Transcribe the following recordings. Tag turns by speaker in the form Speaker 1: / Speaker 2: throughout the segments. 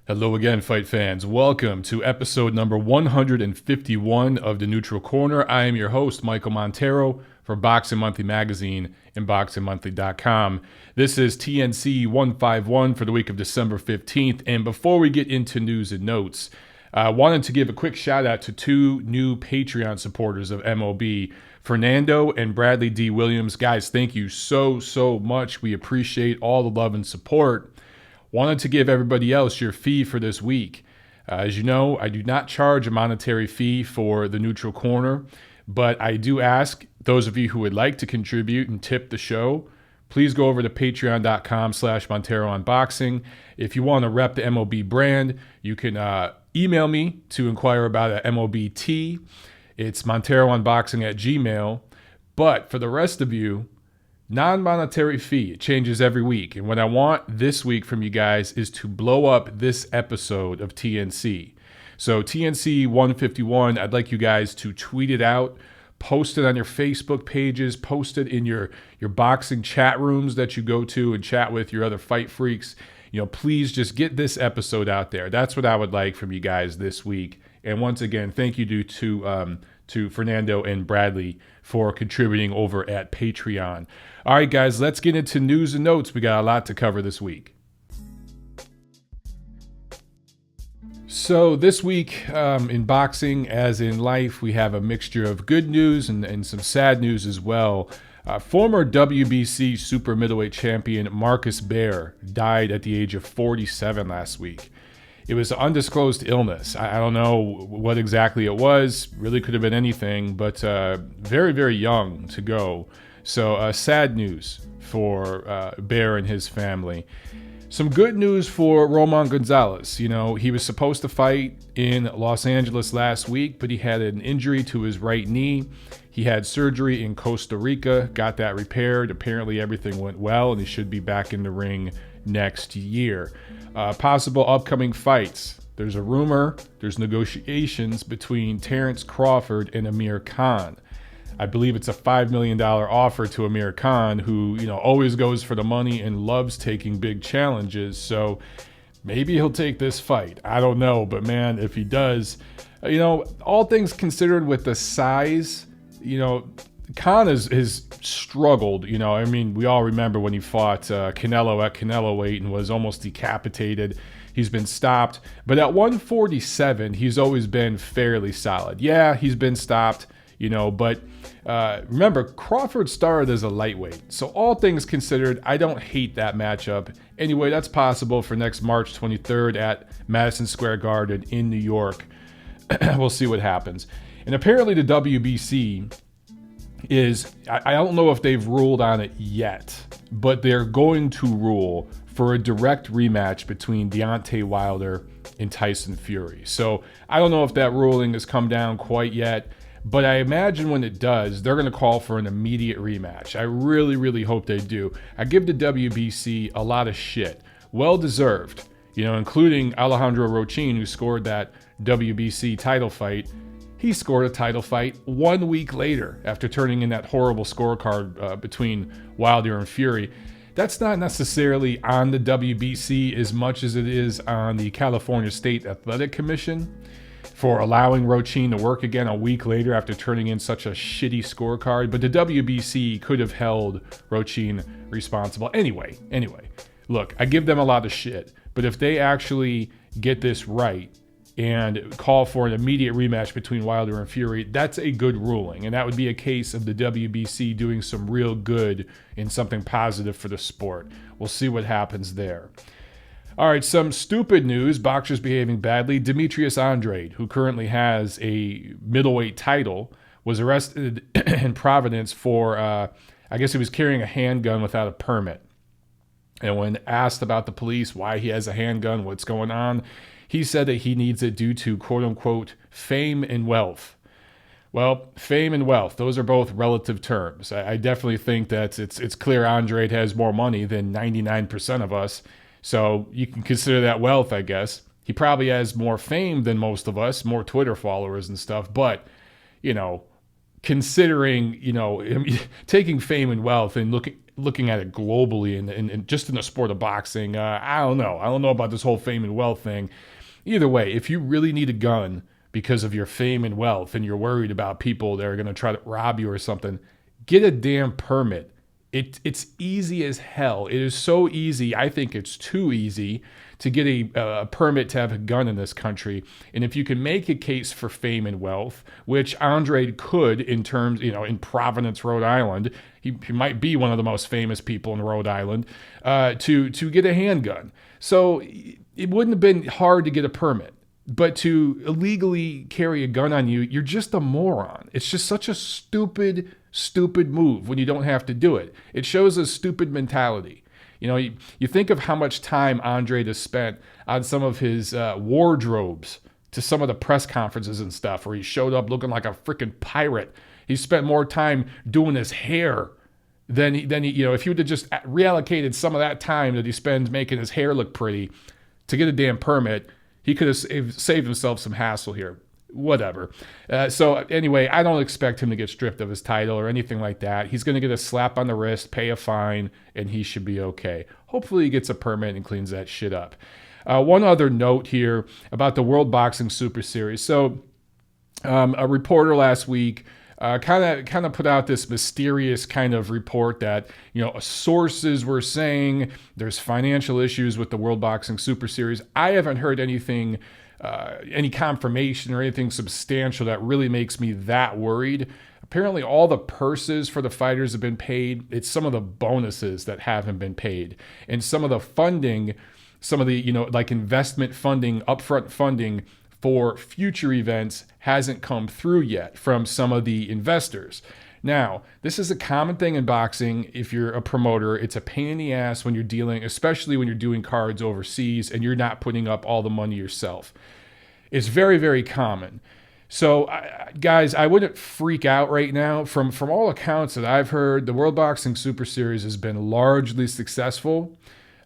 Speaker 1: Hello again, fight fans. Welcome to episode number 151 of the Neutral Corner. I am your host, Michael Montero, for Boxing Monthly Magazine and BoxingMonthly.com. This is TNC 151 for the week of December 15th. And before we get into news and notes, I wanted to give a quick shout out to two new Patreon supporters of MOB, Fernando and Bradley D. Williams. Guys, thank you so much. We appreciate all the love and support. Wanted to give everybody else your fee for this week. As you know, I do not charge a monetary fee for the Neutral Corner, but I do ask those of you who would like to contribute and tip the show, please go over to patreon.com/Montero Unboxing. If you want to rep the MOB brand, you can email me to inquire about a MOB tee. It's monterounboxing@gmail.com. But for the rest of you, non-monetary fee. It changes every week. And what I want this week from you guys is to blow up this episode of TNC. So TNC 151, I'd like you guys to tweet it out, post it on your Facebook pages, post it in your boxing chat rooms that you go to and chat with your other fight freaks. You know, please just get this episode out there. That's what I would like from you guys this week. And once again, thank you to Fernando and Bradley for contributing over at Patreon. All right, guys, let's get into news and notes. We got a lot to cover this week. So this week in boxing, as in life, we have a mixture of good news and some sad news as well. Former WBC super middleweight champion Marcus Baer died at the age of 47 last week. It was an undisclosed illness. I don't know what exactly it was. Really could have been anything, but very young to go. So sad news for Baer and his family. Some good news for Roman Gonzalez. You know, he was supposed to fight in Los Angeles last week, but he had an injury to his right knee. He had surgery in Costa Rica, got that repaired. Apparently everything went well, and he should be back in the ring next year. Possible upcoming fights. There's a rumor, there's negotiations between Terrence Crawford and Amir Khan. I believe it's a $5 million offer to Amir Khan, who, always goes for the money and loves taking big challenges. So maybe he'll take this fight. I don't know, but man, if he does, all things considered with the size, Khan has struggled. We all remember when he fought Canelo at Canelo weight and was almost decapitated. He's been stopped. But at 147, he's always been fairly solid. Yeah, he's been stopped, but remember, Crawford started as a lightweight. So all things considered, I don't hate that matchup. Anyway, that's possible for next March 23rd at Madison Square Garden in New York. We'll see what happens. And apparently the WBC is, I don't know if they've ruled on it yet, but they're going to rule for a direct rematch between Deontay Wilder and Tyson Fury. So I don't know if that ruling has come down quite yet, but I imagine when it does, they're going to call for an immediate rematch. I really hope they do. I give the WBC a lot of shit. Well deserved, including Alejandro Rochin, who scored that WBC title fight. He scored a title fight 1 week later after turning in that horrible scorecard between Wilder and Fury. That's not necessarily on the WBC as much as it is on the California State Athletic Commission for allowing Rochin to work again a week later after turning in such a shitty scorecard. But the WBC could have held Rochin responsible. Anyway, look, I give them a lot of shit. But if they actually get this right and call for an immediate rematch between Wilder and Fury, that's a good ruling. And that would be a case of the WBC doing some real good and something positive for the sport. We'll see what happens there. All right, some stupid news. Boxers behaving badly. Demetrius Andrade, who currently has a middleweight title, was arrested in Providence for, I guess he was carrying a handgun without a permit. And when asked about the police, why he has a handgun, what's going on, he said that he needs it due to, quote unquote, fame and wealth. Well, fame and wealth, those are both relative terms. I definitely think that it's clear Andrade has more money than 99% of us. So you can consider that wealth, I guess. He probably has more fame than most of us, more Twitter followers and stuff. But, considering, taking fame and wealth and looking looking at it globally and just in the sport of boxing, I don't know. I don't know about this whole fame and wealth thing. Either way, if you really need a gun because of your fame and wealth and you're worried about people that are going to try to rob you or something, get a damn permit. It's easy as hell. It is so easy. I think it's too easy to get a permit to have a gun in this country. And if you can make a case for fame and wealth, which Andre could in terms, in Providence, Rhode Island, he might be one of the most famous people in Rhode Island, to get a handgun. So it wouldn't have been hard to get a permit. But to illegally carry a gun on you, you're just a moron. It's just such a stupid move when you don't have to do it. It shows a stupid mentality. You think of how much time Andre has spent on some of his wardrobes to some of the press conferences and stuff where he showed up looking like a freaking pirate. He spent more time doing his hair than he if he would have just reallocated some of that time that he spends making his hair look pretty to get a damn permit, he could have saved himself some hassle here. Whatever. So anyway, I don't expect him to get stripped of his title or anything like that. He's going to get a slap on the wrist, pay a fine, and he should be okay. Hopefully he gets a permit and cleans that shit up. One other note here about the World Boxing Super Series. So a reporter last week kind of put out this mysterious kind of report that, sources were saying there's financial issues with the World Boxing Super Series. I haven't heard anything, any confirmation or anything substantial that really makes me that worried. Apparently all the purses for the fighters have been paid. It's some of the bonuses that haven't been paid. And some of the funding, some of the, like investment funding, upfront funding for future events hasn't come through yet from some of the investors. Now, this is a common thing in boxing. If you're a promoter, it's a pain in the ass when you're dealing, especially when you're doing cards overseas and you're not putting up all the money yourself. It's very, very common. So, guys, I wouldn't freak out right now. From all accounts that I've heard, the World Boxing Super Series has been largely successful.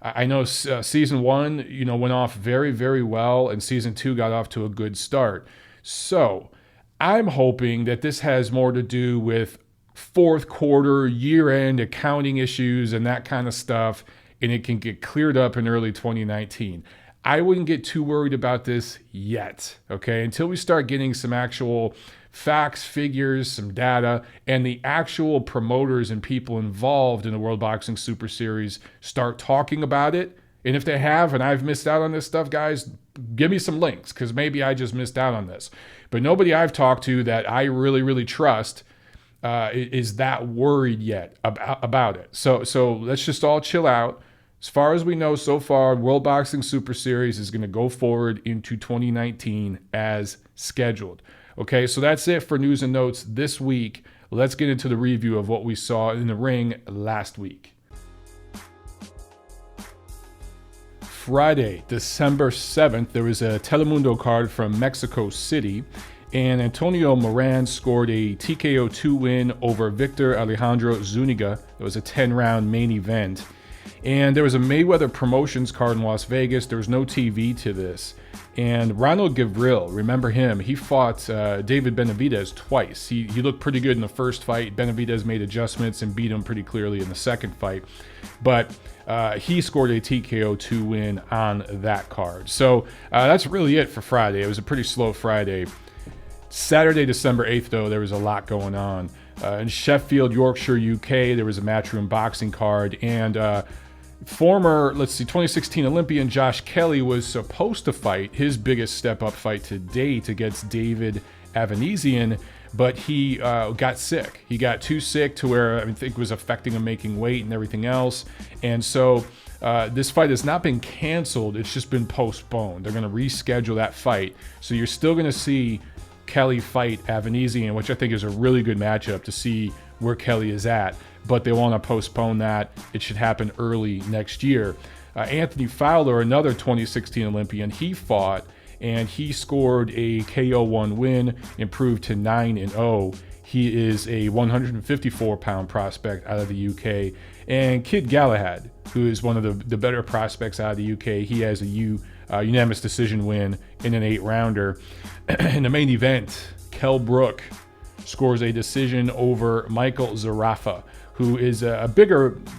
Speaker 1: I know season 1, went off very, very well, and season 2 got off to a good start. So I'm hoping that this has more to do with fourth quarter, year-end accounting issues and that kind of stuff, and it can get cleared up in early 2019. I wouldn't get too worried about this yet, okay, until we start getting some actual facts, figures, some data, and the actual promoters and people involved in the World Boxing Super Series start talking about it. And if they have, and I've missed out on this stuff, guys, give me some links, because maybe I just missed out on this. But nobody I've talked to that I really, really trust is that worried yet about it. So let's just all chill out. As far as we know so far, World Boxing Super Series is going to go forward into 2019 as scheduled. Okay, so that's it for news and notes this week. Let's get into the review of what we saw in the ring last week. Friday, December 7th, there was a Telemundo card from Mexico City, and Antonio Moran scored a TKO 2 win over Victor Alejandro Zuniga. It was a 10-round main event. And there was a Mayweather Promotions card in Las Vegas. There was no TV to this. And Ronald Gavril, remember him, he fought David Benavidez twice. He looked pretty good in the first fight. Benavidez made adjustments and beat him pretty clearly in the second fight. But he scored a TKO 2 win on that card. So that's really it for Friday. It was a pretty slow Friday. Saturday, December 8th, though, there was a lot going on. In Sheffield, Yorkshire, UK, there was a Matchroom boxing card. And former, 2016 Olympian Josh Kelly was supposed to fight his biggest step-up fight to date against David Avanesian, but he got sick. He got too sick to where I think it was affecting him making weight and everything else. And so this fight has not been canceled. It's just been postponed. They're going to reschedule that fight. So you're still going to see Kelly fight Avanesian, which I think is a really good matchup to see where Kelly is at. But they want to postpone that. It should happen early next year. Anthony Fowler, another 2016 Olympian, he fought and he scored a KO1 win, improved to 9-0. He is a 154-pound prospect out of the UK. And Kid Galahad, who is one of the better prospects out of the UK, he has a unanimous decision win in an 8-rounder. In the main event, Kell Brook scores a decision over Michael Zarafa, who is a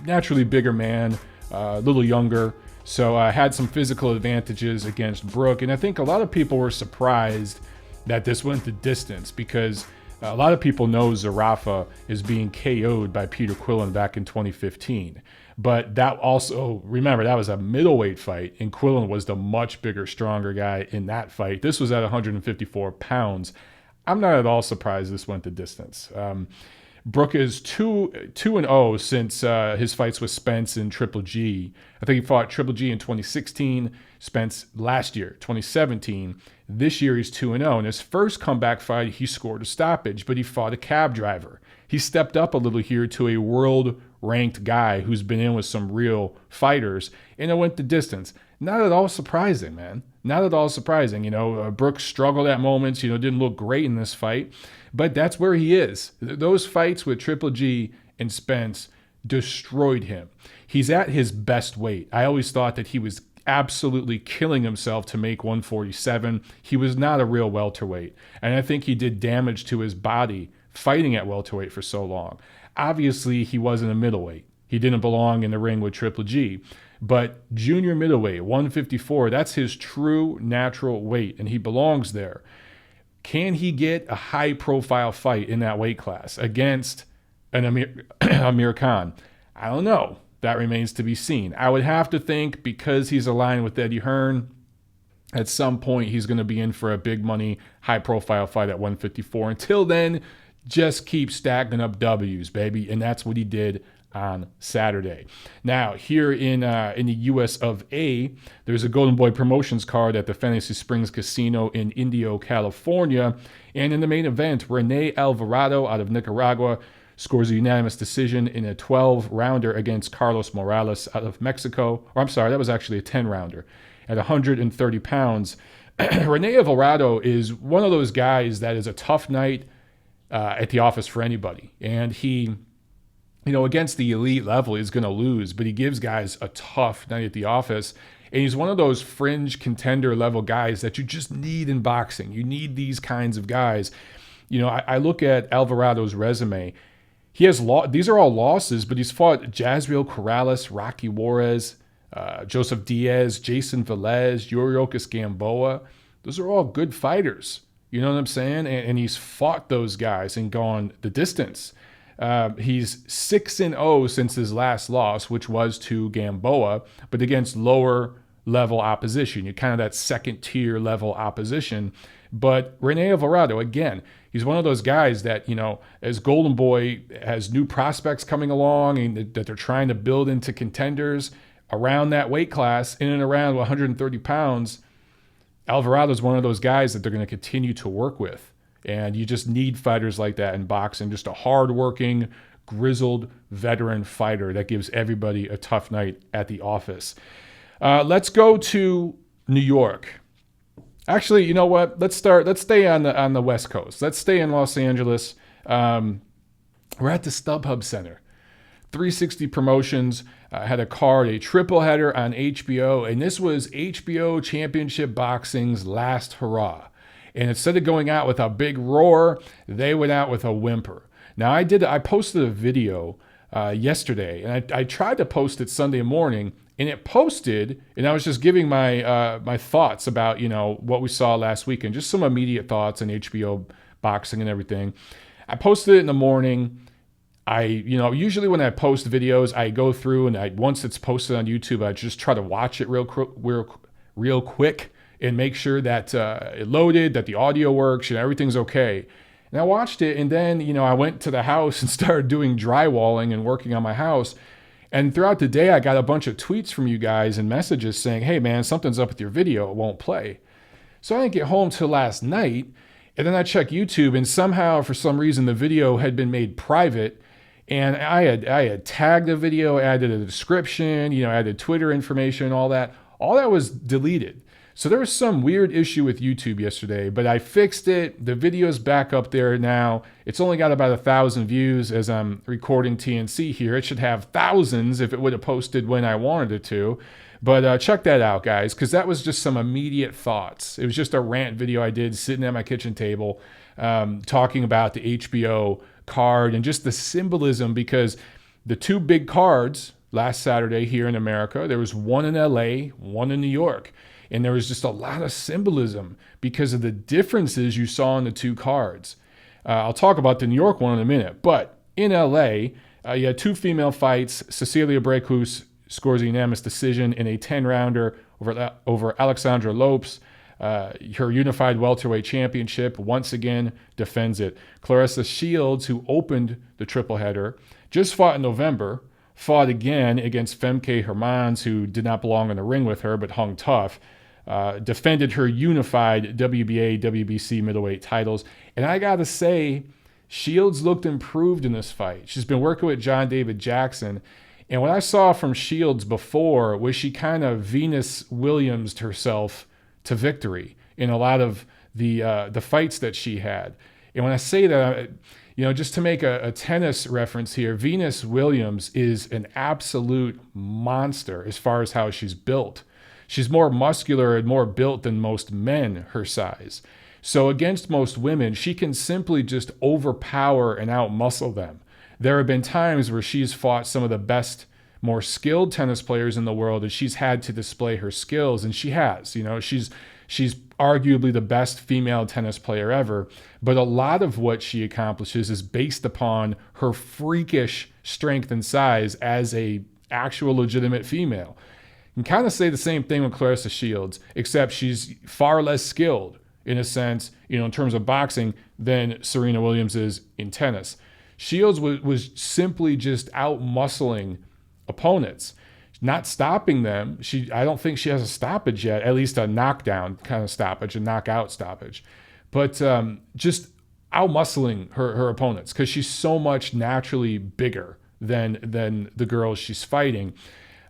Speaker 1: naturally bigger man, a little younger. So had some physical advantages against Brook. And I think a lot of people were surprised that this went the distance, because a lot of people know Zerafa is being KO'd by Peter Quillen back in 2015. But that also, remember, that was a middleweight fight, and Quillen was the much bigger, stronger guy in that fight. This was at 154 pounds. I'm not at all surprised this went the distance. Brook is 2-0 since his fights with Spence and Triple G. I think he fought Triple G in 2016, Spence last year, 2017. This year he's 2-0. In his first comeback fight, he scored a stoppage, but he fought a cab driver. He stepped up a little here to a world-ranked guy who's been in with some real fighters, and it went the distance. Not at all surprising, man. Not at all surprising. Brook struggled at moments, didn't look great in this fight, but that's where he is. Those fights with Triple G and Spence destroyed him. He's at his best weight. I always thought that he was absolutely killing himself to make 147. He was not a real welterweight, and I think he did damage to his body fighting at welterweight for so long. Obviously, he wasn't a middleweight. He didn't belong in the ring with Triple G. But junior middleweight, 154, that's his true natural weight, and he belongs there. Can he get a high-profile fight in that weight class against an Amir Khan? I don't know. That remains to be seen. I would have to think, because he's aligned with Eddie Hearn, at some point he's going to be in for a big money, high-profile fight at 154. Until then, just keep stacking up W's, baby, and that's what he did on Saturday. Now, here in the US of A, there's a Golden Boy Promotions card at the Fantasy Springs Casino in Indio, California. And in the main event, Rene Alvarado out of Nicaragua scores a unanimous decision in a 12-rounder against Carlos Morales out of Mexico. Or I'm sorry, that was actually a 10-rounder at 130 pounds. Rene Alvarado is one of those guys that is a tough night at the office for anybody. And he, against the elite level, he's going to lose, but he gives guys a tough night at the office. And he's one of those fringe contender level guys that you just need in boxing. You need these kinds of guys. I look at Alvarado's resume. He has these are all losses, but he's fought Jazriel Corrales, Rocky Juarez, Joseph Diaz, Jason Velez, Yuriorkis Gamboa. Those are all good fighters. You know what I'm saying? And he's fought those guys and gone the distance. He's 6-0 since his last loss, which was to Gamboa, but against lower level opposition. You're kind of that second tier level opposition. But Rene Alvarado, again, he's one of those guys that, as Golden Boy has new prospects coming along and that they're trying to build into contenders around that weight class, in and around 130 pounds, Alvarado's one of those guys that they're going to continue to work with. And you just need fighters like that in boxing, just a hardworking, grizzled veteran fighter that gives everybody a tough night at the office. Let's go to New York. Actually, you know what? Let's stay on the West Coast. Let's stay in Los Angeles. We're at the StubHub Center. 360 Promotions had a card, a triple header on HBO, and this was HBO Championship Boxing's last hurrah. And instead of going out with a big roar, they went out with a whimper. Now, I posted a video yesterday, and I tried to post it Sunday morning, and it posted, and I was just giving my my thoughts about, what we saw last week, and just some immediate thoughts on HBO boxing and everything. I posted it in the morning. Usually when I post videos, I go through and once it's posted on YouTube, I just try to watch it real quick and make sure that it loaded, that the audio works, and everything's okay. And I watched it, and then, I went to the house and started doing drywalling and working on my house. And throughout the day, I got a bunch of tweets from you guys and messages saying, hey, man, something's up with your video. It won't play. So I didn't get home till last night. And then I checked YouTube, and somehow, for some reason, the video had been made private. And I had tagged the video, added a description, added Twitter information, all that. All that was deleted. So there was some weird issue with YouTube yesterday, but I fixed it. The video's back up there now. It's only got about 1,000 views as I'm recording TNC here. It should have thousands if it would have posted when I wanted it to. But check that out, guys, because that was just some immediate thoughts. It was just a rant video I did sitting at my kitchen table talking about the HBO card and just the symbolism, because The two big cards last Saturday here in America, there was one in LA, one in New York. And there was just a lot of symbolism because of the differences you saw in the two cards. I'll talk about the New York one in a minute. But in LA, you had two female fights. Cecilia Brækhus scores a unanimous decision in a 10-rounder over Alexandra Lopez. Her unified welterweight championship once again defends it. Claressa Shields, who opened the triple header, just fought in November, fought again against Femke Hermans, who did not belong in the ring with her but hung tough. Defended her unified WBA, WBC middleweight titles. And I got to say, Shields looked improved in this fight. She's been working with John David Jackson. And what I saw from Shields before was she kind of Venus Williams'd herself to victory in a lot of the fights that she had. And when I say that, just to make a tennis reference here, Venus Williams is an absolute monster as far as how she's built. She's more muscular and more built than most men her size. So against most women, she can simply just overpower and outmuscle them. There have been times where she's fought some of the best, more skilled tennis players in the world, and she's had to display her skills, and she has. She's arguably the best female tennis player ever, but a lot of what she accomplishes is based upon her freakish strength and size as a actual legitimate female. You can kind of say the same thing with Claressa Shields, except she's far less skilled in a sense, in terms of boxing than Serena Williams is in tennis. Shields was simply just out-muscling opponents, not stopping them. I don't think she has a stoppage yet, at least a knockdown kind of stoppage, a knockout stoppage, but just out-muscling her opponents because she's so much naturally bigger than the girls she's fighting.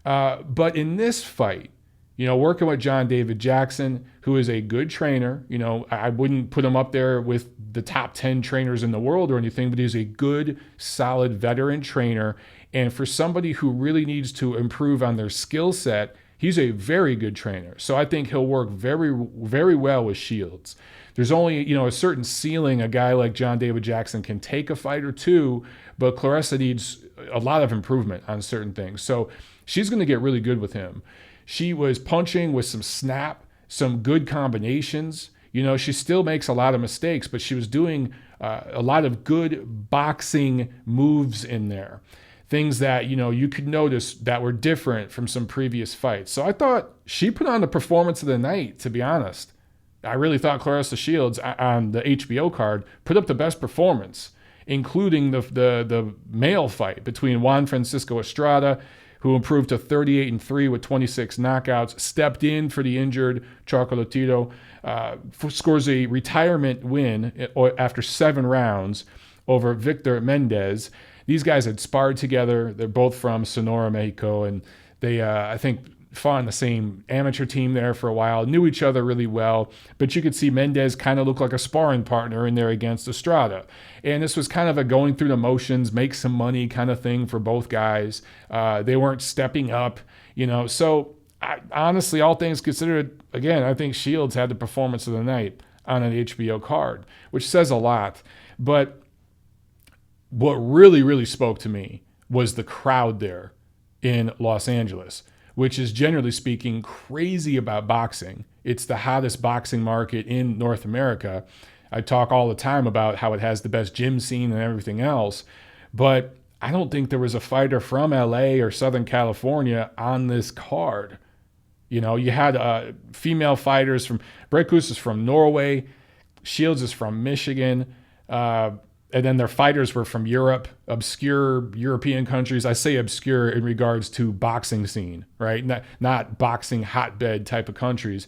Speaker 1: But in this fight, working with John David Jackson, who is a good trainer, I wouldn't put him up there with the top 10 trainers in the world or anything, but he's a good, solid veteran trainer. And for somebody who really needs to improve on their skill set, he's a very good trainer. So I think he'll work very, very well with Shields. There's only, a certain ceiling a guy like John David Jackson can take a fight or two, but Claressa needs a lot of improvement on certain things. So she's going to get really good with him. She was punching with some snap, some good combinations. She still makes a lot of mistakes, but she was doing a lot of good boxing moves in there. Things that, you could notice that were different from some previous fights. So I thought she put on the performance of the night, to be honest. I really thought Claressa Shields on the HBO card put up the best performance, including the male fight between Juan Francisco Estrada, who improved to 38-3 with 26 knockouts, stepped in for the injured Chocolatito, scores a retirement win after 7 rounds over Victor Mendez. These guys had sparred together. They're both from Sonora, Mexico, and they, I think, fought on the same amateur team there for a while, knew each other really well, but you could see Mendez kind of look like a sparring partner in there against Estrada. And this was kind of a going through the motions, make some money kind of thing for both guys. They weren't stepping up, So honestly, all things considered, again, I think Shields had the performance of the night on an HBO card, which says a lot. But what really, really spoke to me was the crowd there in Los Angeles, which is generally speaking crazy about boxing. It's the hottest boxing market in North America. I talk all the time about how it has the best gym scene and everything else, but I don't think there was a fighter from LA or Southern California on this card. You had female fighters from, Brækhus is from Norway, Shields is from Michigan, and then their fighters were from Europe, obscure European countries. I say obscure in regards to boxing scene, right? Not boxing hotbed type of countries.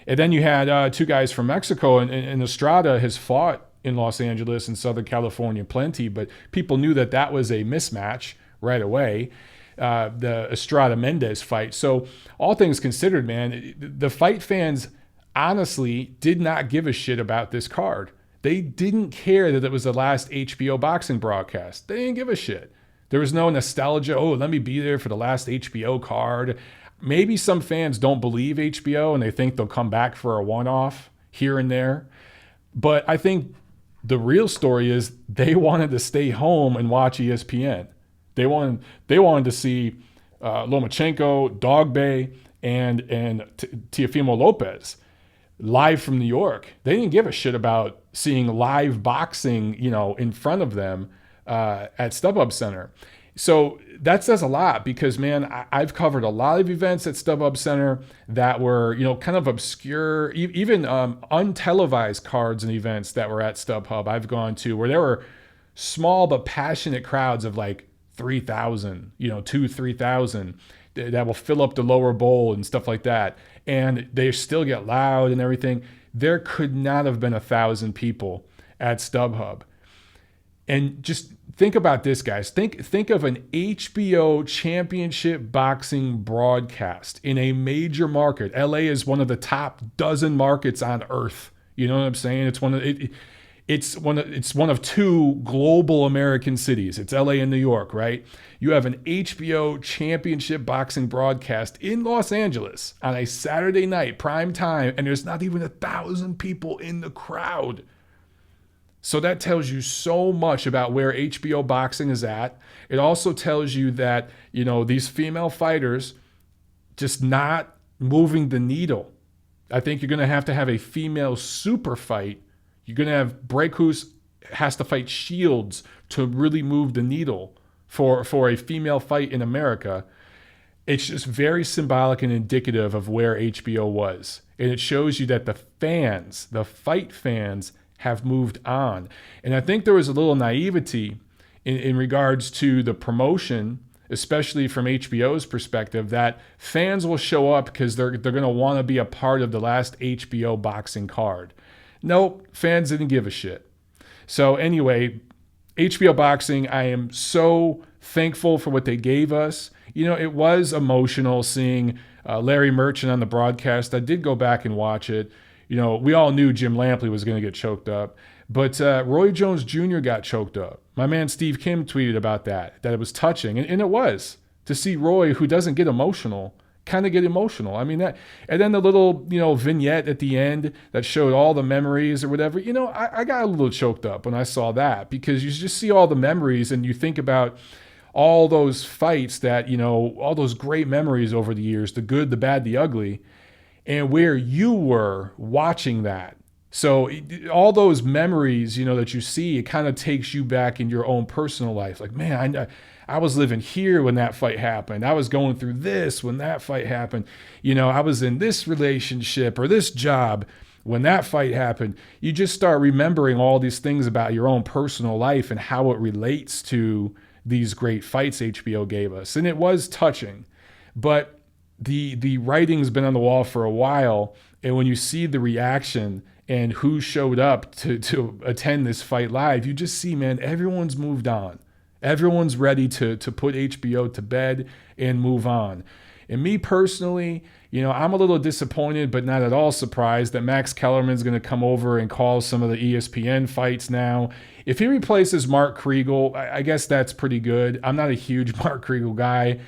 Speaker 1: And then you had 2 guys from Mexico, and Estrada has fought in Los Angeles and Southern California plenty, but people knew that was a mismatch right away, the Estrada-Mendez fight. So all things considered, man, the fight fans honestly did not give a shit about this card. They didn't care that it was the last HBO boxing broadcast. They didn't give a shit. There was no nostalgia. Oh, let me be there for the last HBO card. Maybe some fans don't believe HBO and they think they'll come back for a one-off here and there. But I think the real story is they wanted to stay home and watch ESPN. They wanted to see Lomachenko, Dogbe, and Teofimo Lopez live from New York. They didn't give a shit about seeing live boxing, in front of them at StubHub Center. So that says a lot because, man, I've covered a lot of events at StubHub Center that were, kind of obscure, even untelevised cards and events that were at StubHub I've gone to where there were small but passionate crowds of like 3,000, 3,000 that will fill up the lower bowl and stuff like that. And they still get loud and everything. There could not have been 1,000 people at StubHub. And just think about this, guys. Think of an HBO championship boxing broadcast in a major market. LA is one of the top dozen markets on earth. You know what I'm saying? It's one of two global American cities. It's LA and New York, right? You have an HBO championship boxing broadcast in Los Angeles on a Saturday night, prime time, and there's not even 1,000 people in the crowd. So that tells you so much about where HBO boxing is at. It also tells you that, these female fighters just not moving the needle. I think you're going to have a female super fight. You're going to have Breakhus has to fight Shields to really move the needle for a female fight in America. It's just very symbolic and indicative of where HBO was. And it shows you that the fight fans, have moved on. And I think there was a little naivety in regards to the promotion, especially from HBO's perspective, that fans will show up because they're going to want to be a part of the last HBO boxing card. Nope, fans didn't give a shit. So anyway, HBO boxing, I am so thankful for what they gave us. It was emotional seeing Larry Merchant on the broadcast. I did go back and watch it. We all knew Jim Lampley was going to get choked up, but Roy Jones Jr. got choked up. My man Steve Kim tweeted about that it was touching, and it was, to see Roy, who doesn't get emotional, kind of get emotional. I mean, that, and then the little, vignette at the end that showed all the memories or whatever, I got a little choked up when I saw that, because you just see all the memories and you think about all those fights that, all those great memories over the years, the good, the bad, the ugly, and where you were watching that. So all those memories, that you see, it kind of takes you back in your own personal life. Like, man, I was living here when that fight happened. I was going through this when that fight happened. I was in this relationship or this job when that fight happened. You just start remembering all these things about your own personal life and how it relates to these great fights HBO gave us. And it was touching, but the writing's been on the wall for a while, and when you see the reaction and who showed up to attend this fight live, you just see, man, everyone's moved on. Everyone's ready to put HBO to bed and move on. And me personally, I'm a little disappointed, but not at all surprised that Max Kellerman's going to come over and call some of the ESPN fights now. If he replaces Mark Kriegel, I guess that's pretty good. I'm not a huge Mark Kriegel guy.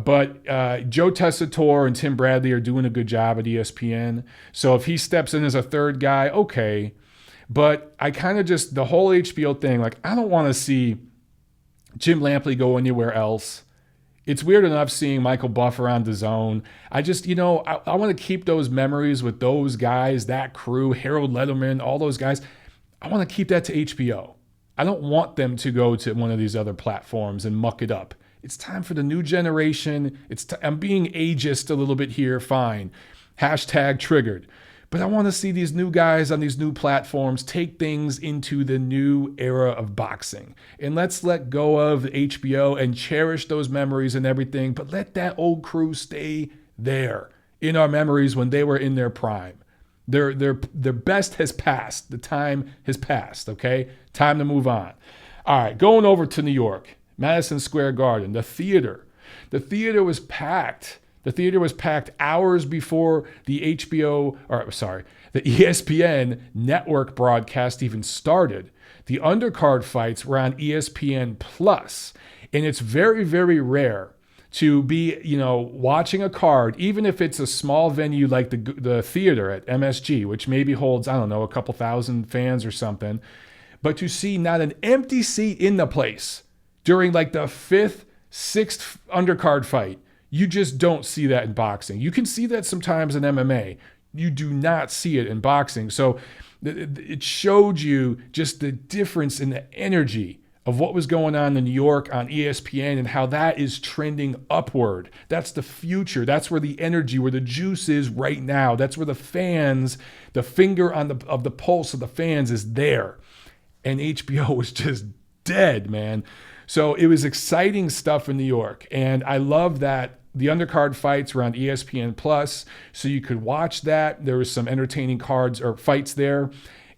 Speaker 1: But Joe Tessitore and Tim Bradley are doing a good job at ESPN. So if he steps in as a third guy, okay. But I kind of just, the whole HBO thing, like, I don't want to see Jim Lampley go anywhere else. It's weird enough seeing Michael Buffer on DAZN. I just, I want to keep those memories with those guys, that crew, Harold Letterman, all those guys. I want to keep that to HBO. I don't want them to go to one of these other platforms and muck it up. It's time for the new generation. I'm being ageist a little bit here, fine. Hashtag triggered. But I want to see these new guys on these new platforms take things into the new era of boxing. And let's let go of HBO and cherish those memories and everything, but let that old crew stay there in our memories when they were in their prime. Their best has passed. The time has passed, okay? Time to move on. All right, going over to New York. Madison Square Garden, the theater. The theater was packed. The theater was packed hours before the the ESPN network broadcast even started. The undercard fights were on ESPN Plus, and it's very, very rare to be, watching a card, even if it's a small venue like the theater at MSG, which maybe holds, a couple thousand fans or something, but to see not an empty seat in the place during like the fifth sixth undercard fight. You just don't see that in boxing. You can see that sometimes in MMA. You do not see it in boxing. So it showed you just the difference in the energy of what was going on in New York on ESPN and how that is trending upward. That's the future. That's where the energy, where the juice is right now. That's where the fans, the finger on the pulse of the fans is there. And HBO was just dead, man. So it was exciting stuff in New York. And I love that the undercard fights were on ESPN Plus, so you could watch that. There was some entertaining cards or fights there.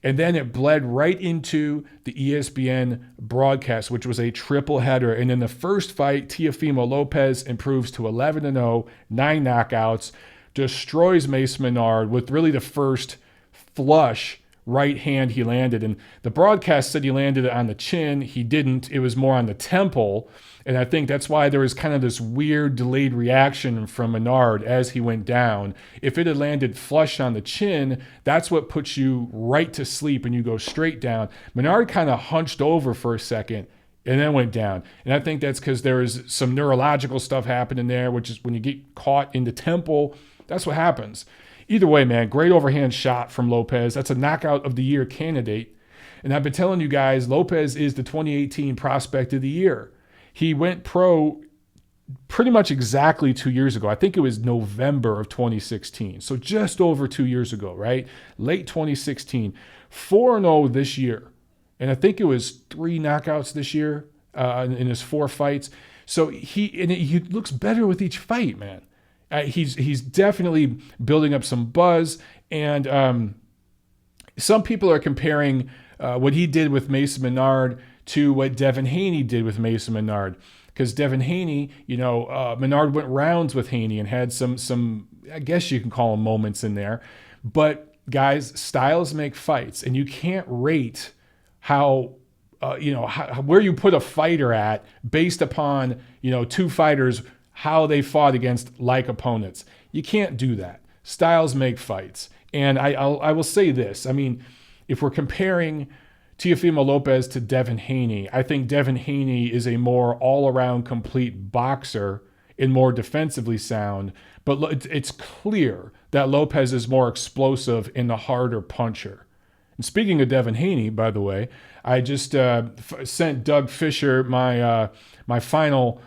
Speaker 1: And then it bled right into the ESPN broadcast, which was a triple header. And in the first fight, Teofimo Lopez improves to 11-0, 9 knockouts, destroys Mace Menard with really the first flush right hand he landed. And the broadcast said he landed it on the chin. He didn't. It was more on the temple. And I think that's why there was kind of this weird delayed reaction from Menard as he went down. If it had landed flush on the chin, that's what puts you right to sleep and you go straight down. Menard kind of hunched over for a second and then went down. And I think that's because there was some neurological stuff happening there, which is when you get caught in the temple, that's what happens. Either way, man, great overhand shot from Lopez. That's a knockout of the year candidate. And I've been telling you guys, Lopez is the 2018 prospect of the year. He went pro pretty much exactly 2 years ago. I think it was November of 2016. So just over 2 years ago, right? Late 2016. 4-0 this year. And I think it was 3 knockouts this year in his 4 fights. So he looks better with each fight, man. He's definitely building up some buzz. And some people are comparing what he did with Mason Menard to what Devin Haney did with Mason Menard. Because Devin Haney, Menard went rounds with Haney and had some, I guess you can call them moments in there. But guys, styles make fights, and you can't rate how where you put a fighter at based upon, 2 fighters, how they fought against like opponents. You can't do that. Styles make fights. And I will say this. I mean, if we're comparing Teofimo Lopez to Devin Haney, I think Devin Haney is a more all-around complete boxer and more defensively sound. But it's clear that Lopez is more explosive and the harder puncher. And speaking of Devin Haney, by the way, I just sent Doug Fisher my final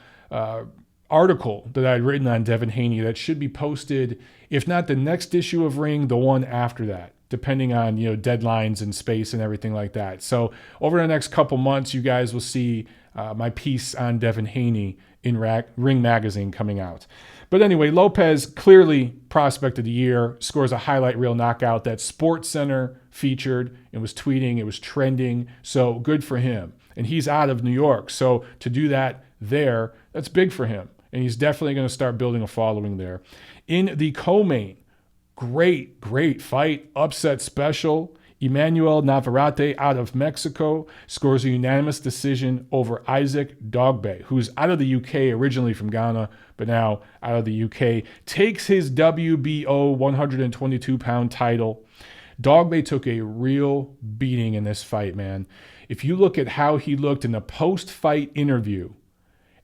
Speaker 1: article that I'd written on Devin Haney that should be posted, if not the next issue of Ring, the one after that, depending on deadlines and space and everything like that. So over the next couple months, you guys will see my piece on Devin Haney in Ring Magazine coming out. But anyway, Lopez, clearly prospect of the year, scores a highlight reel knockout that SportsCenter featured and was tweeting. It was trending. So good for him. And he's out of New York. So to do that there, that's big for him. And he's definitely going to start building a following there. In the co-main, great fight, upset special. Emmanuel Navarrete out of Mexico scores a unanimous decision over Isaac Dogbe, who's out of the UK, originally from Ghana, but now out of the UK. Takes his WBO 122-pound title. Dogbe took a real beating in this fight, man. If you look at how he looked in the post-fight interview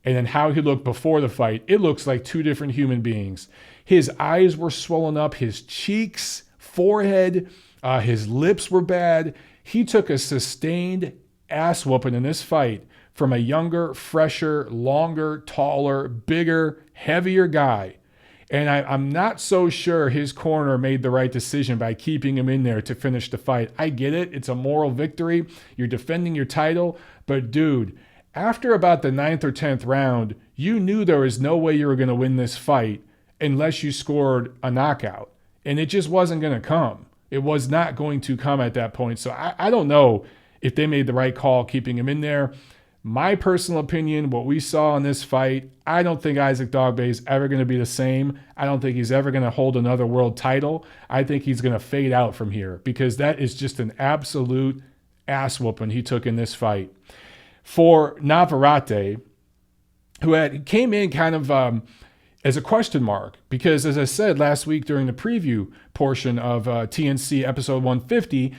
Speaker 1: and then how he looked before the fight, it looks like 2 different human beings. His eyes were swollen up, his cheeks, forehead, his lips were bad. He took a sustained ass whooping in this fight from a younger, fresher, longer, taller, bigger, heavier guy. And I'm not so sure his corner made the right decision by keeping him in there to finish the fight. I get it. It's a moral victory. You're defending your title. But dude, after about the 9th or 10th round, you knew there was no way you were going to win this fight unless you scored a knockout. And it just wasn't going to come. It was not going to come at that point. So I don't know if they made the right call keeping him in there. My personal opinion, what we saw in this fight, I don't think Isaac Dogbe is ever going to be the same. I don't think he's ever going to hold another world title. I think he's going to fade out from here because that is just an absolute ass whooping he took in this fight. For Navarrete, who came in kind of as a question mark, because as I said last week during the preview portion of TNC episode 150,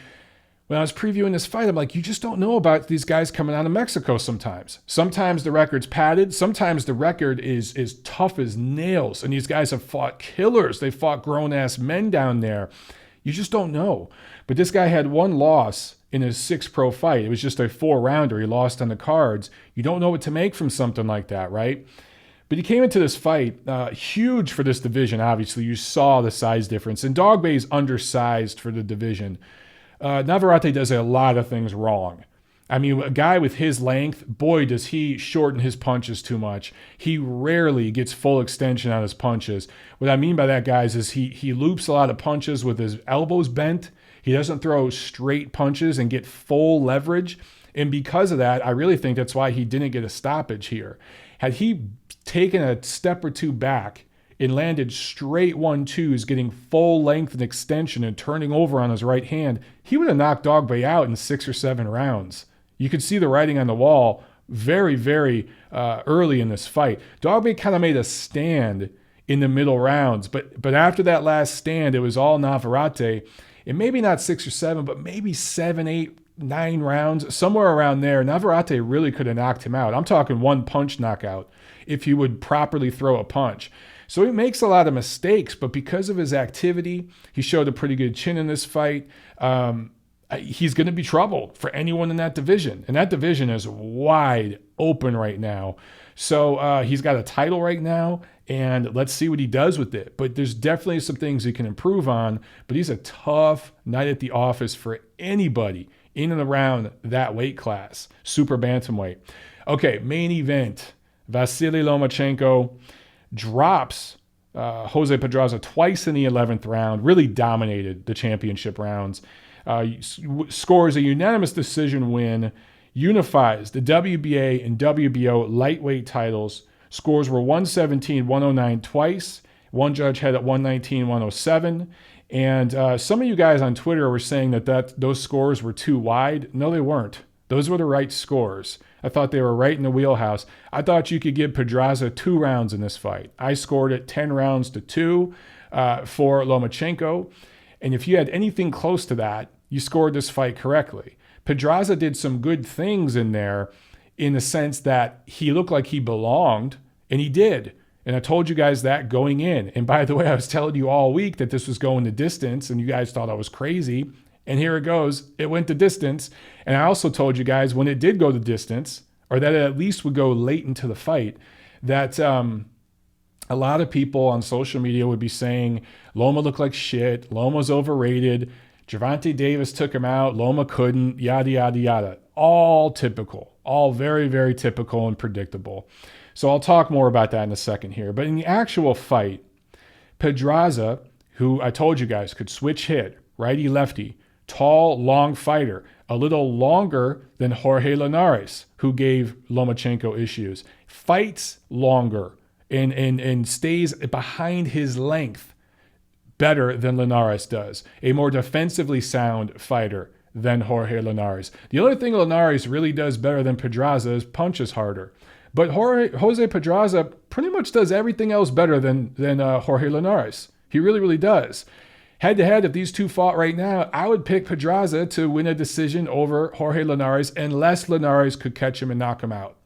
Speaker 1: when I was previewing this fight, I'm like, you just don't know about these guys coming out of Mexico sometimes. Sometimes the record's padded. Sometimes the record is tough as nails. And these guys have fought killers. They fought grown-ass men down there. You just don't know. But this guy had one loss in his 6 pro fight. It was just a 4-rounder. He lost on the cards. You don't know what to make from something like that, right? But he came into this fight huge for this division, obviously. You saw the size difference. And Dogbey's undersized for the division. Navarrete does a lot of things wrong. I mean, a guy with his length, boy, does he shorten his punches too much. He rarely gets full extension on his punches. What I mean by that, guys, is he loops a lot of punches with his elbows bent. He doesn't throw straight punches and get full leverage. And because of that, I really think that's why he didn't get a stoppage here. Had he taken a step or two back and landed straight 1-2s, getting full length and extension and turning over on his right hand, he would have knocked Dogbey out in 6 or 7 rounds. You could see the writing on the wall very, very early in this fight. Dogbey kind of made a stand in the middle rounds, but after that last stand, it was all Navarrete. And maybe not 6 or 7, but maybe 7, 8, 9 rounds, somewhere around there. Navarrete really could have knocked him out. I'm talking 1 punch knockout if he would properly throw a punch. So he makes a lot of mistakes, but because of his activity, he showed a pretty good chin in this fight. He's going to be trouble for anyone in that division. And that division is wide open right now. So he's got a title right now, and let's see what he does with it. But there's definitely some things he can improve on. But he's a tough night at the office for anybody in and around that weight class, super bantamweight. Okay, main event. Vasily Lomachenko drops Jose Pedraza twice in the 11th round, really dominated the championship rounds. Scores a unanimous decision win, unifies the WBA and WBO lightweight titles. Scores were 117-109 twice. One judge had it 119-107. And some of you guys on Twitter were saying that those scores were too wide. No, they weren't. Those were the right scores. I thought they were right in the wheelhouse. I thought you could give Pedraza 2 rounds in this fight. I scored it 10 rounds to 2 for Lomachenko. And if you had anything close to that, you scored this fight correctly. Pedraza did some good things in there in the sense that he looked like he belonged, and he did. And I told you guys that going in. And by the way, I was telling you all week that this was going the distance, and you guys thought I was crazy. And here it goes. It went the distance. And I also told you guys when it did go the distance, or that it at least would go late into the fight, that a lot of people on social media would be saying, Loma looked like shit, Loma's overrated, Gervonta Davis took him out, Loma couldn't, yada, yada, yada. All typical. All very, very typical and predictable. So I'll talk more about that in a second here. But in the actual fight, Pedraza, who I told you guys could switch hit, righty-lefty, tall, long fighter, a little longer than Jorge Linares, who gave Lomachenko issues, fights longer and stays behind his length better than Linares does. A more defensively sound fighter than Jorge Linares. The other thing Linares really does better than Pedraza is punches harder. But Jose Pedraza pretty much does everything else better than Jorge Linares. He really, really does. Head-to-head, if these two fought right now, I would pick Pedraza to win a decision over Jorge Linares unless Linares could catch him and knock him out.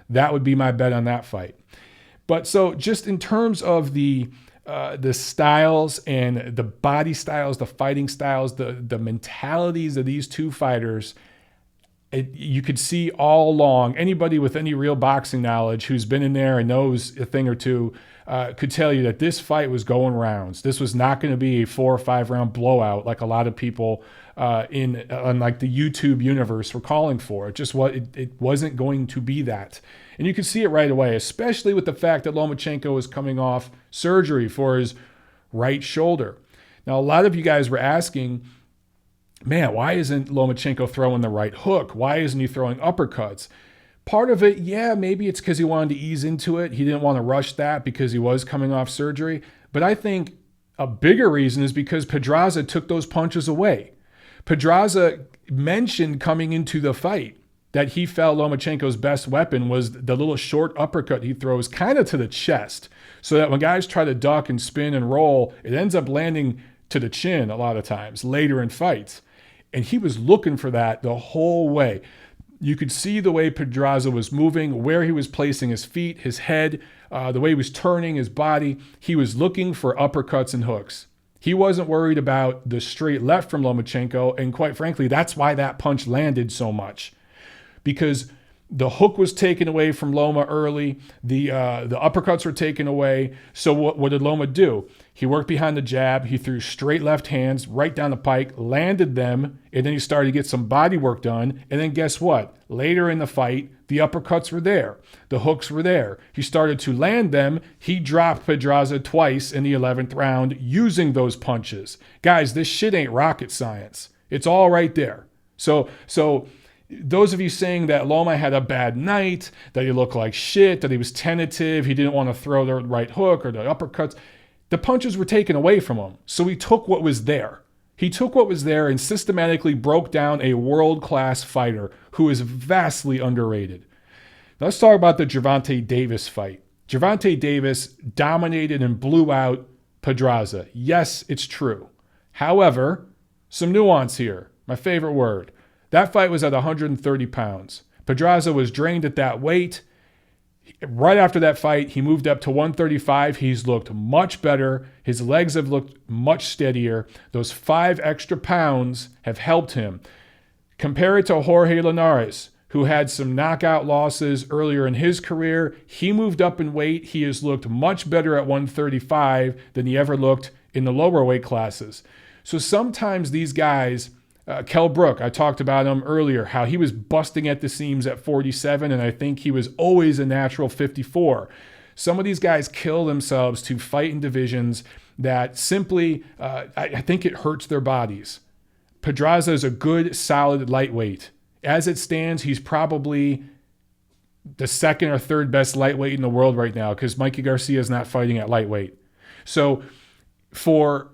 Speaker 1: That would be my bet on that fight. But so just in terms of the styles and the body styles, the fighting styles, the mentalities of these two fighters, you could see all along, anybody with any real boxing knowledge who's been in there and knows a thing or two could tell you that this fight was going rounds. This was not going to be a 4 or 5 round blowout like a lot of people on like the YouTube universe were calling for. It wasn't going to be that. And you can see it right away, especially with the fact that Lomachenko is coming off surgery for his right shoulder. Now, a lot of you guys were asking, man, why isn't Lomachenko throwing the right hook? Why isn't he throwing uppercuts? Part of it, yeah, maybe it's because he wanted to ease into it. He didn't want to rush that because he was coming off surgery. But I think a bigger reason is because Pedraza took those punches away. Pedraza mentioned coming into the fight that he felt Lomachenko's best weapon was the little short uppercut he throws kind of to the chest, so that when guys try to duck and spin and roll, it ends up landing to the chin a lot of times later in fights. And he was looking for that the whole way. You could see the way Pedraza was moving, where he was placing his feet, his head, the way he was turning his body. He was looking for uppercuts and hooks. He wasn't worried about the straight left from Lomachenko, and quite frankly, that's why that punch landed so much. Because the hook was taken away from Loma early. The uppercuts were taken away. So what did Loma do? He worked behind the jab. He threw straight left hands right down the pike, landed them, and then he started to get some body work done. And then guess what? Later in the fight, the uppercuts were there. The hooks were there. He started to land them. He dropped Pedraza twice in the 11th round using those punches. Guys, this shit ain't rocket science. It's all right there. So those of you saying that Loma had a bad night, that he looked like shit, that he was tentative, he didn't want to throw the right hook or the uppercuts, the punches were taken away from him. So he took what was there. He took what was there and systematically broke down a world-class fighter who is vastly underrated. Now let's talk about the Gervonta Davis fight. Gervonta Davis dominated and blew out Pedraza. Yes, it's true. However, some nuance here. My favorite word. That fight was at 130 pounds. Pedraza was drained at that weight. Right after that fight, he moved up to 135. He's looked much better. His legs have looked much steadier. Those 5 extra pounds have helped him. Compare it to Jorge Linares, who had some knockout losses earlier in his career. He moved up in weight. He has looked much better at 135 than he ever looked in the lower weight classes. So sometimes these guys... Kell Brook, I talked about him earlier, how he was busting at the seams at 47, and I think he was always a natural 54. Some of these guys kill themselves to fight in divisions that simply, I think it hurts their bodies. Pedraza is a good, solid lightweight. As it stands, he's probably the second or third best lightweight in the world right now because Mikey Garcia is not fighting at lightweight. So for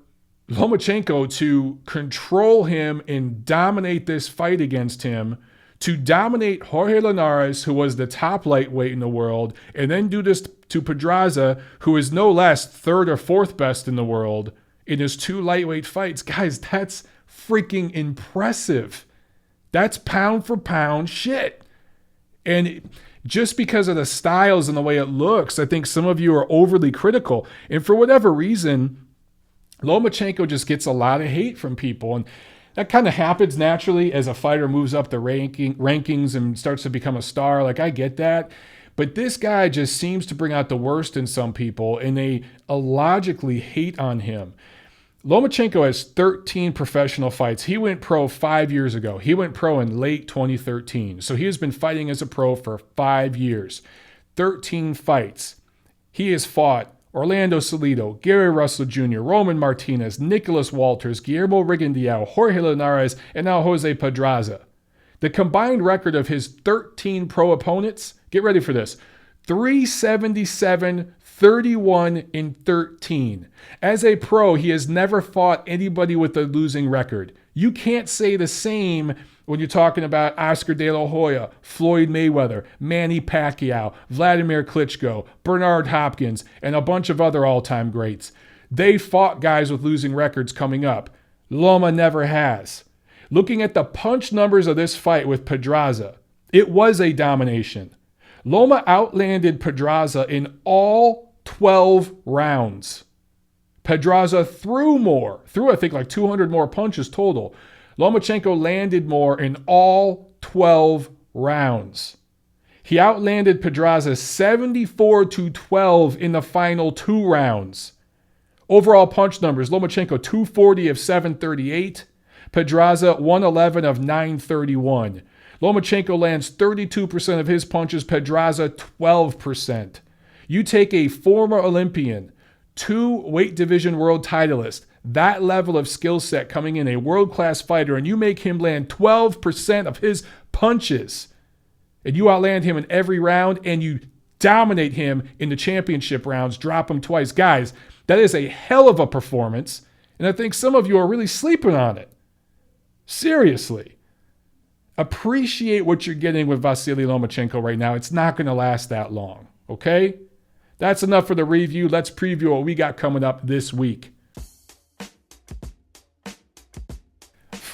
Speaker 1: Lomachenko to control him and dominate this fight against him, to dominate Jorge Linares, who was the top lightweight in the world, and then do this to Pedraza, who is no less third or fourth best in the world in his 2 lightweight fights. Guys, that's freaking impressive. That's pound for pound shit. And just because of the styles and the way it looks, I think some of you are overly critical. And for whatever reason, Lomachenko just gets a lot of hate from people, and that kind of happens naturally as a fighter moves up the rankings and starts to become a star. Like, I get that. But this guy just seems to bring out the worst in some people, and they illogically hate on him. Lomachenko has 13 professional fights. He went pro 5 years ago. He went pro in late 2013. So he has been fighting as a pro for 5 years. 13 fights. He has fought Orlando Salido, Gary Russell Jr., Roman Martinez, Nicholas Walters, Guillermo Rigondeaux, Jorge Linares, and now Jose Pedraza. The combined record of his 13 pro opponents, get ready for this, 377, 31, and 13. As a pro, he has never fought anybody with a losing record. You can't say the same when you're talking about Oscar De La Hoya, Floyd Mayweather, Manny Pacquiao, Vladimir Klitschko, Bernard Hopkins, and a bunch of other all-time greats. They fought guys with losing records coming up. Loma never has. Looking at the punch numbers of this fight with Pedraza, it was a domination. Loma outlanded Pedraza in all 12 rounds. Pedraza threw I think like 200 more punches total. Lomachenko landed more in all 12 rounds. He outlanded Pedraza 74-12 in the final 2 rounds. Overall punch numbers, Lomachenko 240 of 738, Pedraza 111 of 931. Lomachenko lands 32% of his punches, Pedraza 12%. You take a former Olympian, 2 weight division world titleist, that level of skill set coming in, a world-class fighter, and you make him land 12% of his punches, and you outland him in every round, and you dominate him in the championship rounds, drop him twice. Guys, that is a hell of a performance, and I think some of you are really sleeping on it. Seriously. Appreciate what you're getting with Vasily Lomachenko right now. It's not going to last that long, okay? That's enough for the review. Let's preview what we got coming up this week.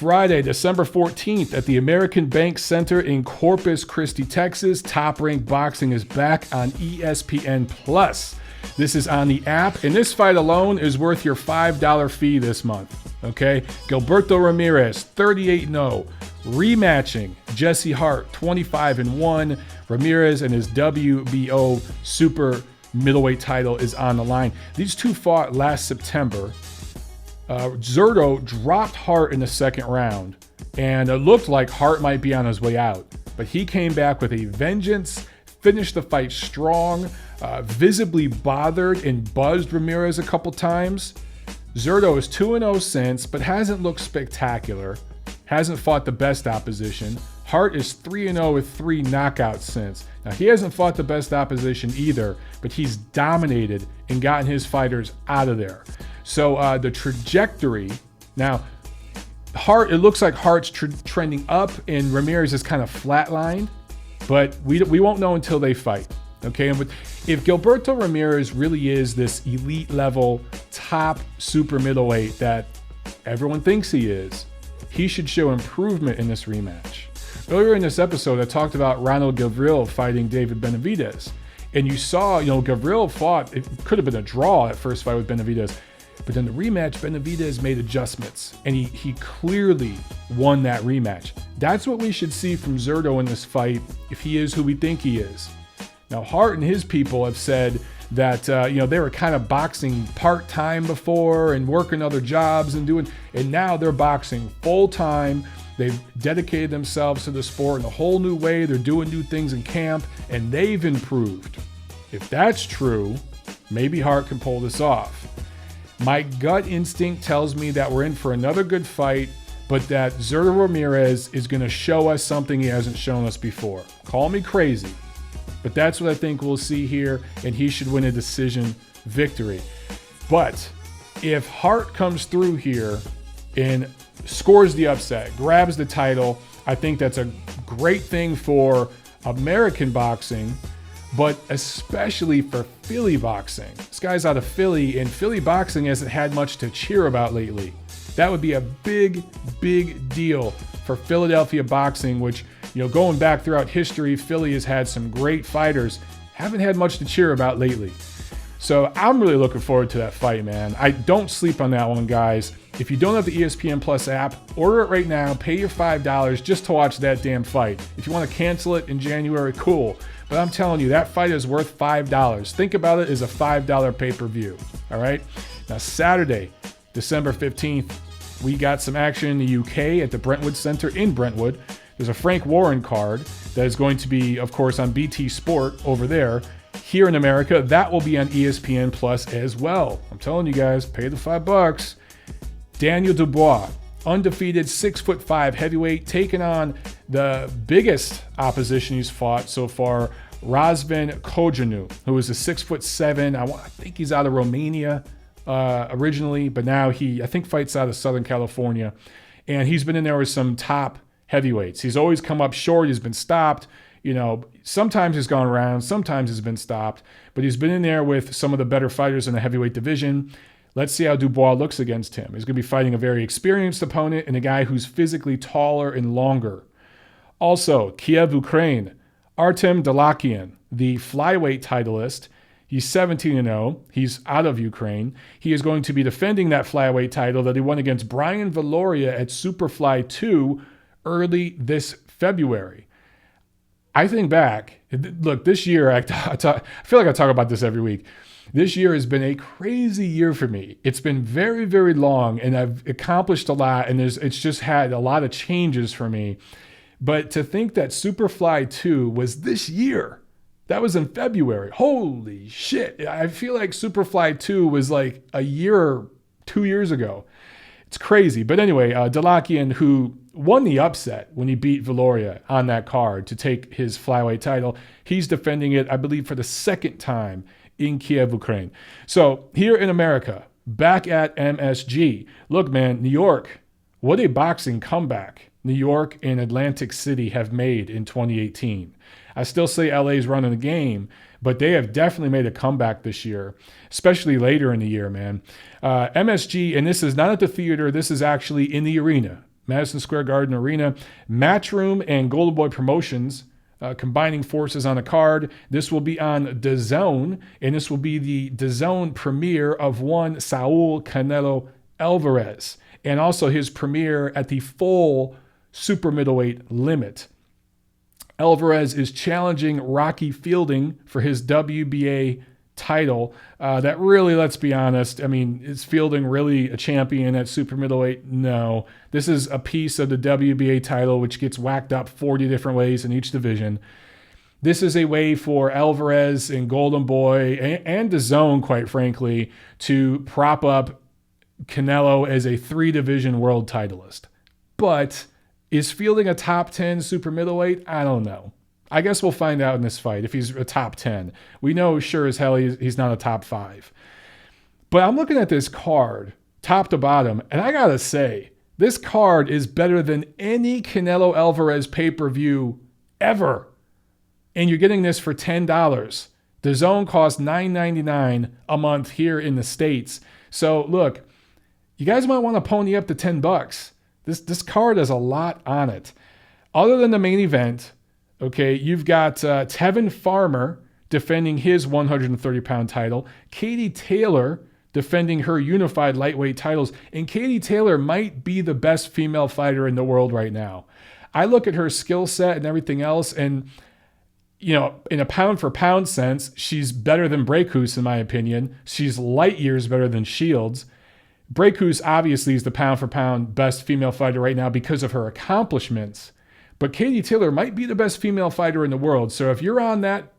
Speaker 1: Friday, December 14th at the American Bank Center in Corpus Christi, Texas. Top Rank Boxing is back on ESPN+. This is on the app, and this fight alone is worth your $5 fee this month, okay? Gilberto Ramirez, 38-0, rematching Jesse Hart, 25-1. Ramirez and his WBO super middleweight title is on the line. These two fought last September. Zurdo dropped Hart in the second round, and it looked like Hart might be on his way out. But he came back with a vengeance, finished the fight strong, visibly bothered and buzzed Ramirez a couple times. Zurdo is 2-0 since, but hasn't looked spectacular. Hasn't fought the best opposition. Hart is 3-0 with 3 knockouts since. Now, he hasn't fought the best opposition either, but he's dominated and gotten his fighters out of there. So the trajectory, now, Hart, it looks like Hart's trending up and Ramirez is kind of flatlined, but we won't know until they fight. Okay, and if Gilberto Ramirez really is this elite level, top super middleweight that everyone thinks he is, he should show improvement in this rematch. Earlier in this episode, I talked about Ronald Gavril fighting David Benavidez. And you saw, Gavril fought, it could have been a draw at first fight with Benavidez. But then the rematch, Benavidez made adjustments. And he clearly won that rematch. That's what we should see from Zurdo in this fight if he is who we think he is. Now, Hart and his people have said that, they were kind of boxing part-time before and working other jobs and now they're boxing full-time. They've dedicated themselves to the sport in a whole new way. They're doing new things in camp, and they've improved. If that's true, maybe Hart can pull this off. My gut instinct tells me that we're in for another good fight, but that Zurdo Ramirez is going to show us something he hasn't shown us before. Call me crazy, but that's what I think we'll see here, and he should win a decision victory. But if Hart comes through here and scores the upset, grabs the title, I think that's a great thing for American boxing, but especially for Philly boxing. This guy's out of Philly, and Philly boxing hasn't had much to cheer about lately. That would be a big, big deal for Philadelphia boxing, which, going back throughout history, Philly has had some great fighters, haven't had much to cheer about lately. So I'm really looking forward to that fight, man. I don't sleep on that one, guys. If you don't have the ESPN Plus app, order it right now. Pay your $5 just to watch that damn fight. If you want to cancel it in January, cool. But I'm telling you, that fight is worth $5. Think about it as a $5 pay-per-view, all right? Now, Saturday, December 15th, we got some action in the UK at the Brentwood Center in Brentwood. There's a Frank Warren card that is going to be, of course, on BT Sport over there. Here in America, that will be on ESPN Plus as well. I'm telling you guys, pay the $5. Daniel Dubois, undefeated 6'5" heavyweight, taking on the biggest opposition he's fought so far, Razvan Kojanu, who is a 6'7". I think he's out of Romania originally, but now I think fights out of Southern California. And he's been in there with some top heavyweights. He's always come up short. He's been stopped. Sometimes he's gone around, sometimes he's been stopped, but he's been in there with some of the better fighters in the heavyweight division. Let's see how Dubois looks against him. He's going to be fighting a very experienced opponent and a guy who's physically taller and longer. Also, Kiev, Ukraine, Artem Dalakian, the flyweight titleist. He's 17-0. He's out of Ukraine. He is going to be defending that flyweight title that he won against Brian Valoria at Superfly 2 early this February. I think back, look, this year, I feel like I talk about this every week. This year has been a crazy year for me. It's been very, very long, and I've accomplished a lot, and it's just had a lot of changes for me. But to think that Superfly 2 was this year, that was in February. Holy shit. I feel like Superfly 2 was like a year or 2 years ago. It's crazy. But anyway, Dalakian, who won the upset when he beat Valoria on that card to take his flyweight title, he's defending it, I believe, for the second time in Kiev, Ukraine. So here in America, back at MSG. Look, man, New York, what a boxing comeback New York and Atlantic City have made in 2018. I still say LA's running the game, but they have definitely made a comeback this year, especially later in the year, man. MSG, and this is not at the theater, this is actually in the arena. Madison Square Garden Arena. Matchroom and Golden Boy Promotions combining forces on a card. This will be on DAZN, and this will be the DAZN premiere of one Saul Canelo Alvarez, and also his premiere at the full super middleweight limit. Alvarez is challenging Rocky Fielding for his WBA title. That really, let's be honest, I mean, is Fielding really a champion at super middleweight? No. This is a piece of the WBA title which gets whacked up 40 different ways in each division. This is a way for Alvarez and Golden Boy and DAZN, quite frankly, to prop up Canelo as a 3-division world titleist. But is Fielding a top 10 super middleweight? I don't know. I guess we'll find out in this fight if he's a top 10. We know sure as hell he's not a top 5. But I'm looking at this card, top to bottom, and I gotta say, this card is better than any Canelo Alvarez pay-per-view ever. And you're getting this for $10. DAZN costs $9.99 a month here in the States. So look, you guys might want to pony up to $10. This card has a lot on it. Other than the main event, okay, you've got Tevin Farmer defending his 130-pound title, Katie Taylor defending her unified lightweight titles, and Katie Taylor might be the best female fighter in the world right now. I look at her skill set and everything else, and you know, in a pound-for-pound sense, she's better than Breakus, in my opinion. She's light years better than Shields. Breakus obviously is the pound-for-pound best female fighter right now because of her accomplishments. But Katie Taylor might be the best female fighter in the world. So if you're on that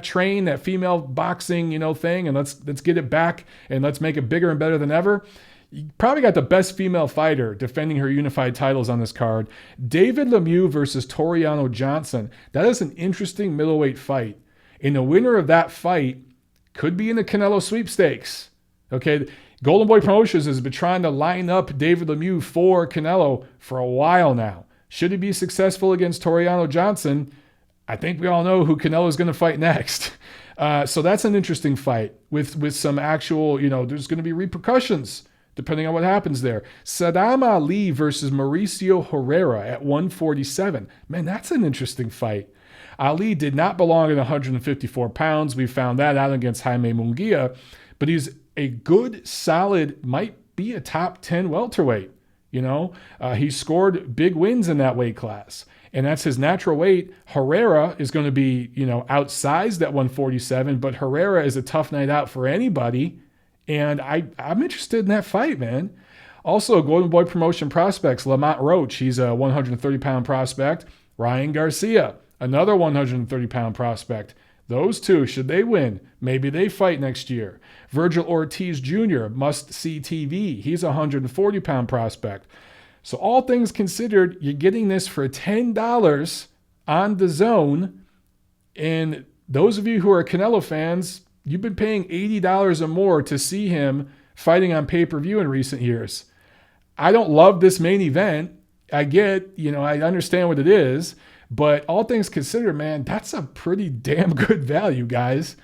Speaker 1: train, that female boxing, thing, and let's get it back and let's make it bigger and better than ever, you probably got the best female fighter defending her unified titles on this card. David Lemieux versus Toriano Johnson. That is an interesting middleweight fight. And the winner of that fight could be in the Canelo sweepstakes. Okay, Golden Boy Promotions has been trying to line up David Lemieux for Canelo for a while now. Should he be successful against Toriano Johnson, I think we all know who Canelo is going to fight next. So that's an interesting fight with some actual, there's going to be repercussions depending on what happens there. Saddam Ali versus Mauricio Herrera at 147. Man, that's an interesting fight. Ali did not belong at 154 pounds. We found that out against Jaime Munguia. But he's a good, solid, might be a top 10 welterweight. He scored big wins in that weight class. And that's his natural weight. Herrera is going to be, outsized at 147. But Herrera is a tough night out for anybody. And I'm interested in that fight, man. Also, Golden Boy Promotion prospects, Lamont Roach, he's a 130-pound prospect. Ryan Garcia, another 130-pound prospect. Those two, should they win, maybe they fight next year. Virgil Ortiz Jr., must-see TV. He's a 140-pound prospect. So all things considered, you're getting this for $10 on DAZN. And those of you who are Canelo fans, you've been paying $80 or more to see him fighting on pay-per-view in recent years. I don't love this main event. I get, I understand what it is, but all things considered, man, that's a pretty damn good value, guys.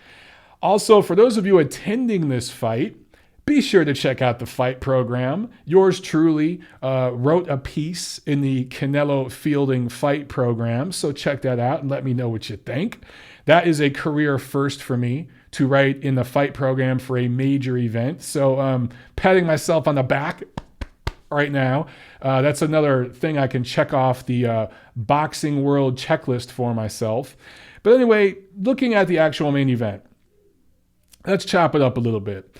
Speaker 1: Also, for those of you attending this fight, be sure to check out the fight program. Yours truly wrote a piece in the Canelo Fielding fight program, so check that out and let me know what you think. That is a career first for me, to write in the fight program for a major event. So patting myself on the back right now. That's another thing I can check off the boxing world checklist for myself. But anyway, looking at the actual main event, let's chop it up a little bit.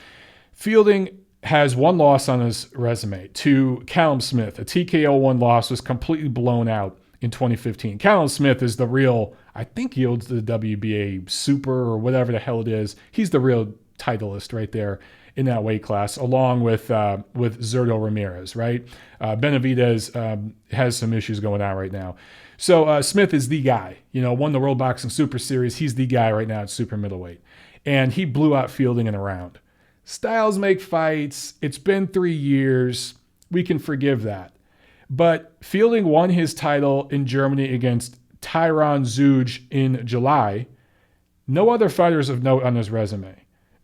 Speaker 1: Fielding has one loss on his resume to Callum Smith. A TKO 1 loss, was completely blown out in 2015. Callum Smith is the real, I think he owns the WBA Super or whatever the hell it is. He's the real titleist right there in that weight class, along with Zerto Ramirez, right? Benavidez has some issues going on right now. So Smith is the guy, won the World Boxing Super Series. He's the guy right now at super middleweight. And he blew out Fielding in a round. Styles make fights. It's been 3 years. We can forgive that. But Fielding won his title in Germany against Tyron Zeuge in July. No other fighters of note on his resume.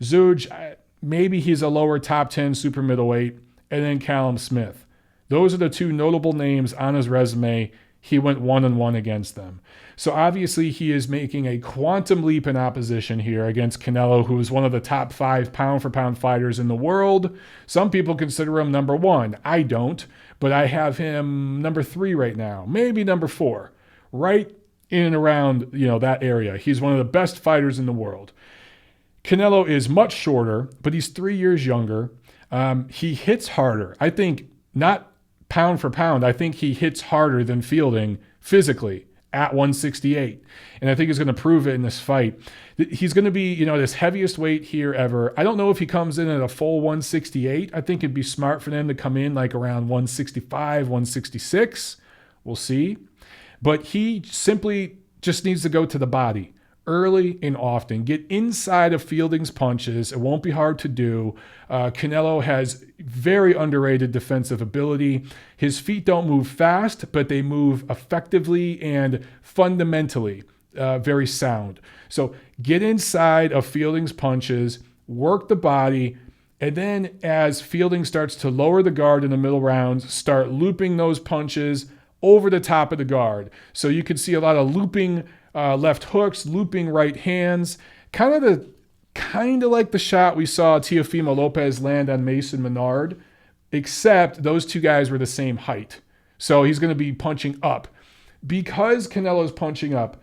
Speaker 1: Zeuge, maybe he's a lower top 10 super middleweight, and then Callum Smith. Those are the two notable names on his resume. He went 1-1 against them. So obviously he is making a quantum leap in opposition here against Canelo, who is one of the top 5 pound-for-pound fighters in the world. Some people consider him number 1. I don't, but I have him number 3 right now, maybe number 4, right in and around that area. He's one of the best fighters in the world. Canelo is much shorter, but he's 3 years younger. He hits harder. I think not pound for pound. I think he hits harder than Fielding physically at 168. And I think he's going to prove it in this fight. He's going to be, this heaviest weight here ever. I don't know if he comes in at a full 168. I think it'd be smart for them to come in like around 165, 166. We'll see. But he simply just needs to go to the body early and often. Get inside of Fielding's punches. It won't be hard to do. Canelo has very underrated defensive ability. His feet don't move fast, but they move effectively and fundamentally very sound. So get inside of Fielding's punches, work the body, and then as Fielding starts to lower the guard in the middle rounds, start looping those punches over the top of the guard. So you can see a lot of looping left hooks, looping right hands, kind of like the shot we saw Teofimo Lopez land on Mason Menard, except those two guys were the same height. So he's going to be punching up. Because Canelo's punching up,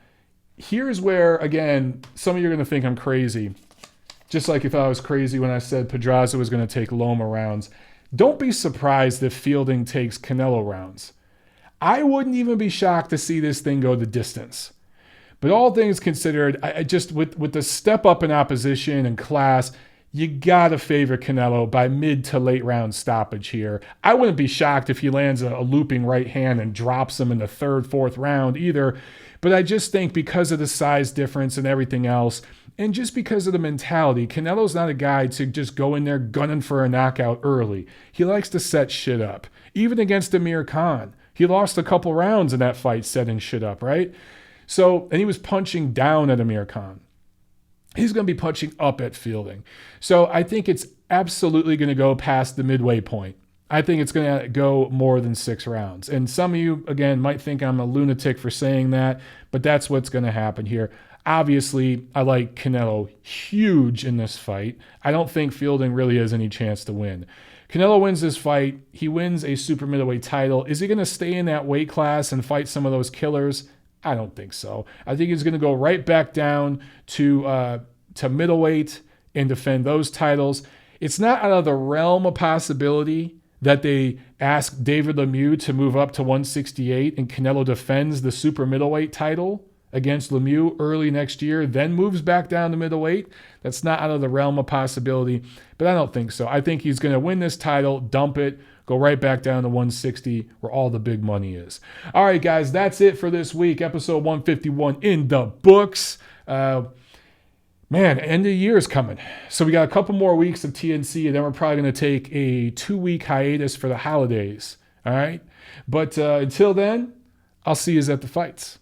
Speaker 1: here's where, again, some of you are going to think I'm crazy. Just like if I was crazy when I said Pedraza was going to take Loma rounds. Don't be surprised if Fielding takes Canelo rounds. I wouldn't even be shocked to see this thing go the distance. But all things considered, I just with the step up in opposition and class, you gotta favor Canelo by mid to late round stoppage here. I wouldn't be shocked if he lands a looping right hand and drops him in the 3rd, 4th round either. But I just think because of the size difference and everything else, and just because of the mentality, Canelo's not a guy to just go in there gunning for a knockout early. He likes to set shit up. Even against Amir Khan. He lost a couple rounds in that fight setting shit up, right? So, and he was punching down at Amir Khan. He's going to be punching up at Fielding. So I think it's absolutely going to go past the midway point. I think it's going to go more than 6 rounds. And some of you, again, might think I'm a lunatic for saying that, but that's what's going to happen here. Obviously, I like Canelo huge in this fight. I don't think Fielding really has any chance to win. Canelo wins this fight. He wins a super middleweight title. Is he going to stay in that weight class and fight some of those killers? I don't think so. I think he's going to go right back down to middleweight and defend those titles. It's not out of the realm of possibility that they ask David Lemieux to move up to 168 and Canelo defends the super middleweight title against Lemieux early next year, then moves back down to middleweight. That's not out of the realm of possibility, but I don't think so. I think he's going to win this title, dump it, go right back down to 160 where all the big money is. All right, guys, that's it for this week. Episode 151 in the books. Man, end of the year is coming. So we got a couple more weeks of TNC, and then we're probably going to take a 2-week hiatus for the holidays. All right? But until then, I'll see you at the fights.